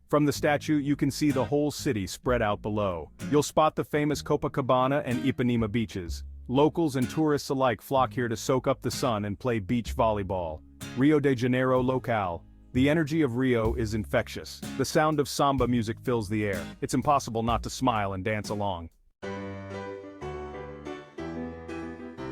From the statue, you can see the whole city spread out below. You'll spot the famous Copacabana and Ipanema beaches. Locals and tourists alike flock here to soak up the sun and play beach volleyball. Rio de Janeiro locale. The energy of Rio is infectious. The sound of samba music fills the air. It's impossible not to smile and dance along.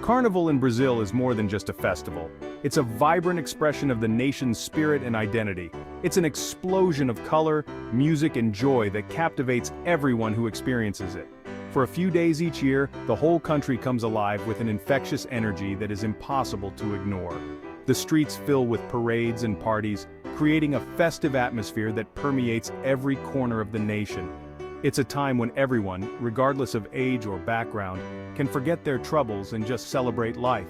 Carnival in Brazil is more than just a festival. It's a vibrant expression of the nation's spirit and identity. It's an explosion of color, music, and joy that captivates everyone who experiences it. For a few days each year, the whole country comes alive with an infectious energy that is impossible to ignore. The streets fill with parades and parties, creating a festive atmosphere that permeates every corner of the nation. It's a time when everyone, regardless of age or background, can forget their troubles and just celebrate life.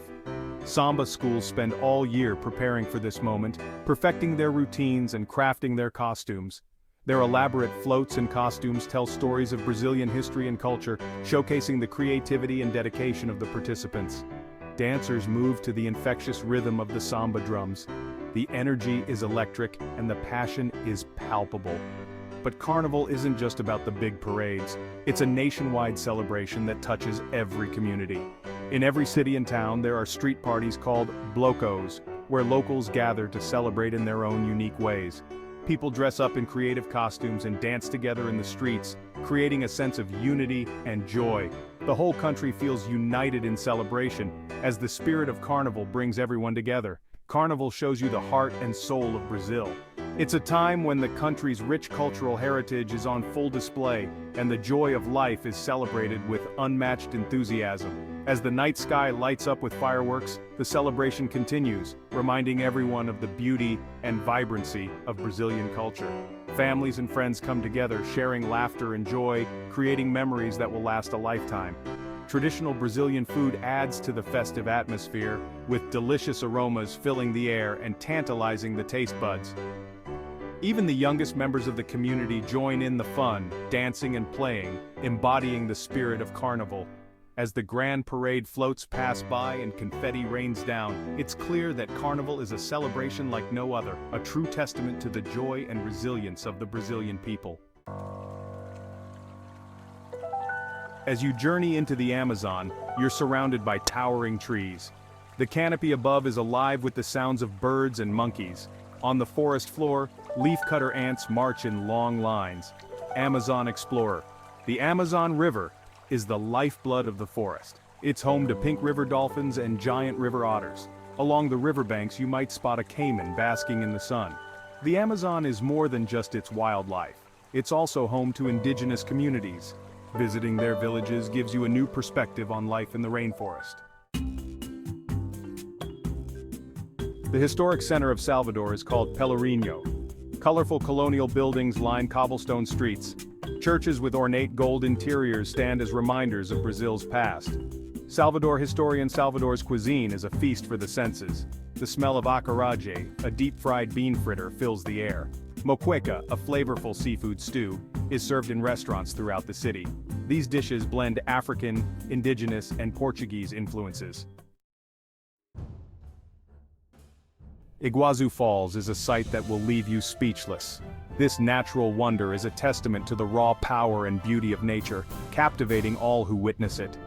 Samba schools spend all year preparing for this moment, perfecting their routines and crafting their costumes. Their elaborate floats and costumes tell stories of Brazilian history and culture, showcasing the creativity and dedication of the participants. Dancers move to the infectious rhythm of the samba drums. The energy is electric and the passion is palpable. But Carnival isn't just about the big parades. It's a nationwide celebration that touches every community. In every city and town, there are street parties called blocos, where locals gather to celebrate in their own unique ways. People dress up in creative costumes and dance together in the streets, creating a sense of unity and joy. The whole country feels united in celebration, as the spirit of Carnival brings everyone together. Carnival shows you the heart and soul of Brazil. It's a time when the country's rich cultural heritage is on full display, and the joy of life is celebrated with unmatched enthusiasm. As the night sky lights up with fireworks, the celebration continues, reminding everyone of the beauty and vibrancy of Brazilian culture. Families and friends come together, sharing laughter and joy, creating memories that will last a lifetime. Traditional Brazilian food adds to the festive atmosphere, with delicious aromas filling the air and tantalizing the taste buds. Even the youngest members of the community join in the fun, dancing and playing, embodying the spirit of Carnival. As the grand parade floats past by and confetti rains down, it's clear that Carnival is a celebration like no other, a true testament to the joy and resilience of the Brazilian people. As you journey into the Amazon, you're surrounded by towering trees. The canopy above is alive with the sounds of birds and monkeys. On the forest floor, leafcutter ants march in long lines. Amazon Explorer. The Amazon River is the lifeblood of the forest. It's home to pink river dolphins and giant river otters. Along the riverbanks, you might spot a caiman basking in the sun. The Amazon is more than just its wildlife. It's also home to indigenous communities. Visiting their villages gives you a new perspective on life in the rainforest. The historic center of Salvador is called Pelourinho. Colorful colonial buildings line cobblestone streets. Churches with ornate gold interiors stand as reminders of Brazil's past. Salvador historian Salvador's cuisine is a feast for the senses. The smell of acarajé, a deep-fried bean fritter, fills the air. Moqueca, a flavorful seafood stew, is served in restaurants throughout the city. These dishes blend African, indigenous, and Portuguese influences. Iguazu Falls is a sight that will leave you speechless. This natural wonder is a testament to the raw power and beauty of nature, captivating all who witness it.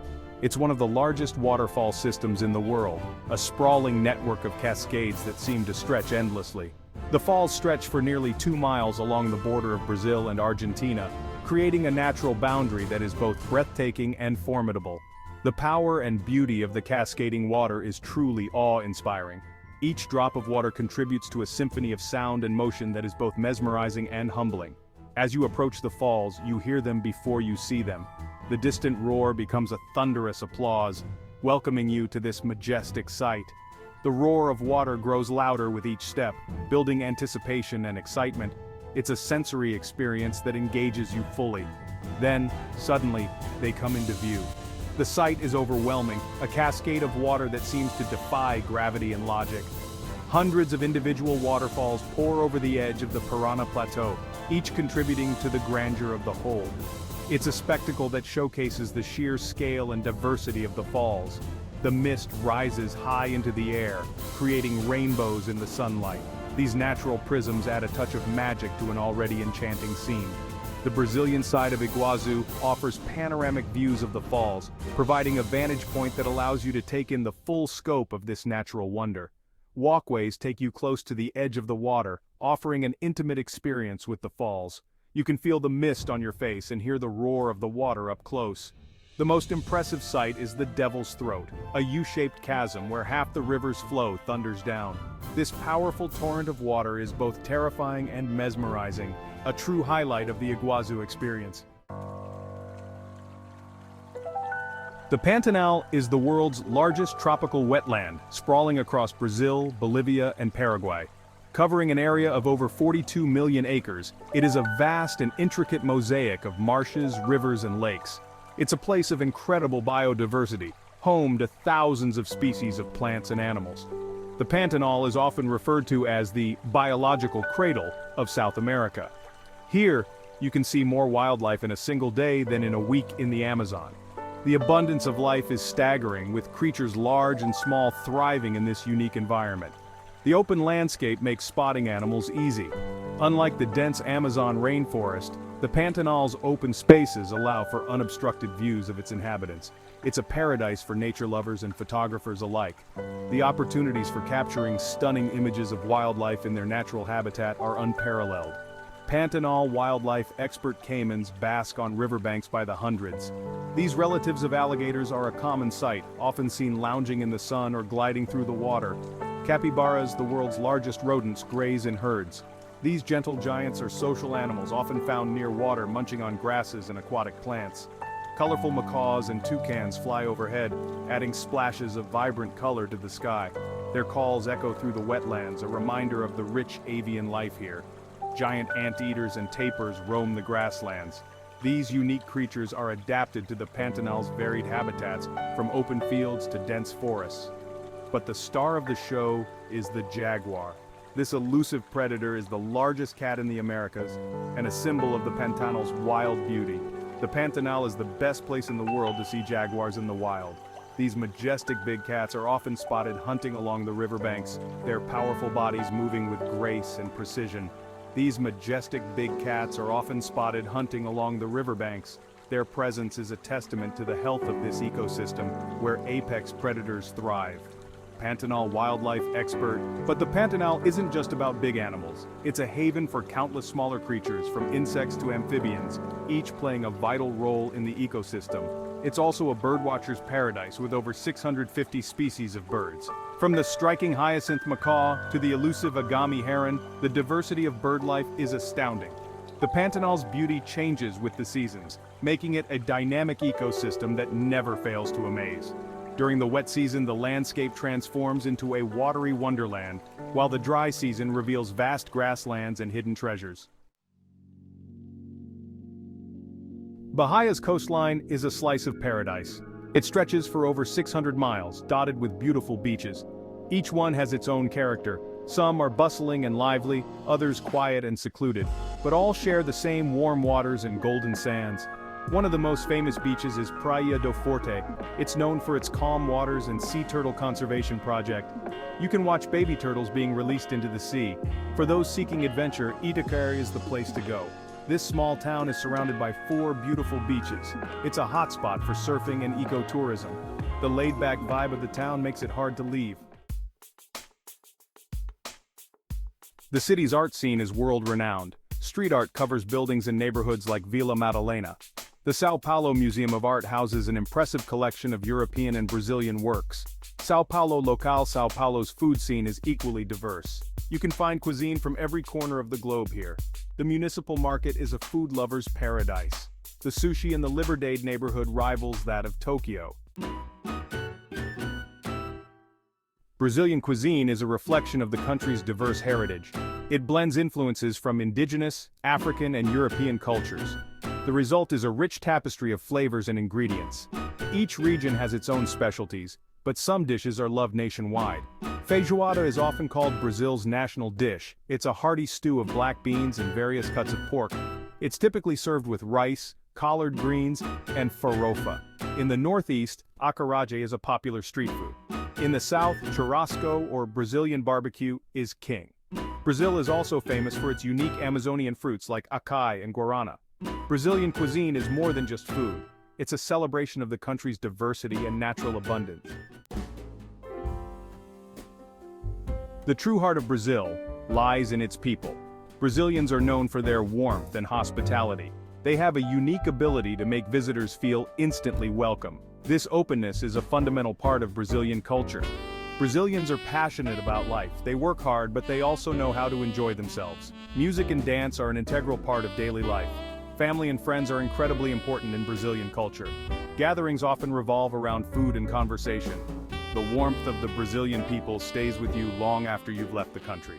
It's one of the largest waterfall systems in the world, a sprawling network of cascades that seem to stretch endlessly. The falls stretch for nearly 2 miles along the border of Brazil and Argentina, creating a natural boundary that is both breathtaking and formidable. The power and beauty of the cascading water is truly awe-inspiring. Each drop of water contributes to a symphony of sound and motion that is both mesmerizing and humbling. As you approach the falls, you hear them before you see them. The distant roar becomes a thunderous applause, welcoming you to this majestic sight. The roar of water grows louder with each step, building anticipation and excitement. It's a sensory experience that engages you fully. Then, suddenly, they come into view. The sight is overwhelming, a cascade of water that seems to defy gravity and logic. Hundreds of individual waterfalls pour over the edge of the Parana Plateau, each contributing to the grandeur of the whole. It's a spectacle that showcases the sheer scale and diversity of the falls. The mist rises high into the air, creating rainbows in the sunlight. These natural prisms add a touch of magic to an already enchanting scene. The Brazilian side of Iguazu offers panoramic views of the falls, providing a vantage point that allows you to take in the full scope of this natural wonder. Walkways take you close to the edge of the water, offering an intimate experience with the falls. You can feel the mist on your face and hear the roar of the water up close. The most impressive sight is the Devil's Throat, a U-shaped chasm where half the river's flow thunders down. This powerful torrent of water is both terrifying and mesmerizing, a true highlight of the Iguazu experience. The Pantanal is the world's largest tropical wetland, sprawling across Brazil, Bolivia, and Paraguay. Covering an area of over 42 million acres, it is a vast and intricate mosaic of marshes, rivers, and lakes. It's a place of incredible biodiversity, home to thousands of species of plants and animals. The Pantanal is often referred to as the biological cradle of South America. Here, you can see more wildlife in a single day than in a week in the Amazon. The abundance of life is staggering, with creatures large and small thriving in this unique environment. The open landscape makes spotting animals easy. Unlike the dense Amazon rainforest, the Pantanal's open spaces allow for unobstructed views of its inhabitants. It's a paradise for nature lovers and photographers alike. The opportunities for capturing stunning images of wildlife in their natural habitat are unparalleled. Pantanal wildlife expert caimans bask on riverbanks by the hundreds. These relatives of alligators are a common sight, often seen lounging in the sun or gliding through the water. Capybaras, the world's largest rodents, graze in herds. These gentle giants are social animals often found near water, munching on grasses and aquatic plants. Colorful macaws and toucans fly overhead, adding splashes of vibrant color to the sky. Their calls echo through the wetlands, a reminder of the rich avian life here. Giant anteaters and tapirs roam the grasslands. These unique creatures are adapted to the Pantanal's varied habitats, from open fields to dense forests. But the star of the show is the jaguar. This elusive predator is the largest cat in the Americas, and a symbol of the Pantanal's wild beauty. The Pantanal is the best place in the world to see jaguars in the wild. These majestic big cats are often spotted hunting along the riverbanks, their powerful bodies moving with grace and precision. These majestic big cats are often spotted hunting along the riverbanks. Their presence is a testament to the health of this ecosystem, where apex predators thrive. Pantanal wildlife expert. But the Pantanal isn't just about big animals. It's a haven for countless smaller creatures, from insects to amphibians, each playing a vital role in the ecosystem. It's also a birdwatcher's paradise with over 650 species of birds. From the striking hyacinth macaw to the elusive agami heron, the diversity of bird life is astounding. The Pantanal's beauty changes with the seasons, making it a dynamic ecosystem that never fails to amaze. During the wet season, the landscape transforms into a watery wonderland, while the dry season reveals vast grasslands and hidden treasures. Bahia's coastline is a slice of paradise. It stretches for over 600 miles, dotted with beautiful beaches. Each one has its own character. Some are bustling and lively, others quiet and secluded, but all share the same warm waters and golden sands. One of the most famous beaches is Praia do Forte. It's known for its calm waters and sea turtle conservation project. You can watch baby turtles being released into the sea. For those seeking adventure, Itaquera is the place to go. This small town is surrounded by 4 beautiful beaches. It's a hotspot for surfing and ecotourism. The laid-back vibe of the town makes it hard to leave. The city's art scene is world-renowned. Street art covers buildings in neighborhoods like Vila Madalena. The São Paulo Museum of Art houses an impressive collection of European and Brazilian works. São Paulo Local São Paulo's food scene is equally diverse. You can find cuisine from every corner of the globe here. The municipal market is a food lover's paradise. The sushi in the Liberdade neighborhood rivals that of Tokyo. Brazilian cuisine is a reflection of the country's diverse heritage. It blends influences from indigenous, African, and European cultures. The result is a rich tapestry of flavors and ingredients. Each region has its own specialties, but some dishes are loved nationwide. Feijoada is often called Brazil's national dish. It's a hearty stew of black beans and various cuts of pork. It's typically served with rice, collard greens, and farofa. In the Northeast, acarajé is a popular street food. In the South, churrasco or Brazilian barbecue is king. Brazil is also famous for its unique Amazonian fruits like acai and guarana. Brazilian cuisine is more than just food. It's a celebration of the country's diversity and natural abundance. The true heart of Brazil lies in its people. Brazilians are known for their warmth and hospitality. They have a unique ability to make visitors feel instantly welcome. This openness is a fundamental part of Brazilian culture. Brazilians are passionate about life. They work hard, but they also know how to enjoy themselves. Music and dance are an integral part of daily life. Family and friends are incredibly important in Brazilian culture. Gatherings often revolve around food and conversation. The warmth of the Brazilian people stays with you long after you've left the country.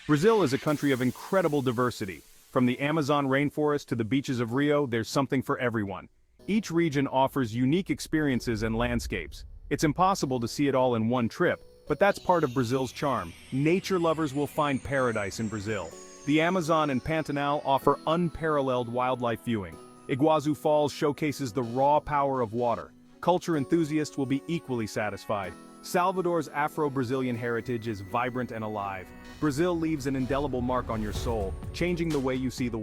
Brazil is a country of incredible diversity. From the Amazon rainforest to the beaches of Rio, there's something for everyone. Each region offers unique experiences and landscapes. It's impossible to see it all in one trip, but that's part of Brazil's charm. Nature lovers will find paradise in Brazil. The Amazon and Pantanal offer unparalleled wildlife viewing. Iguazu Falls showcases the raw power of water. Culture enthusiasts will be equally satisfied. Salvador's Afro-Brazilian heritage is vibrant and alive. Brazil leaves an indelible mark on your soul, changing the way you see the world.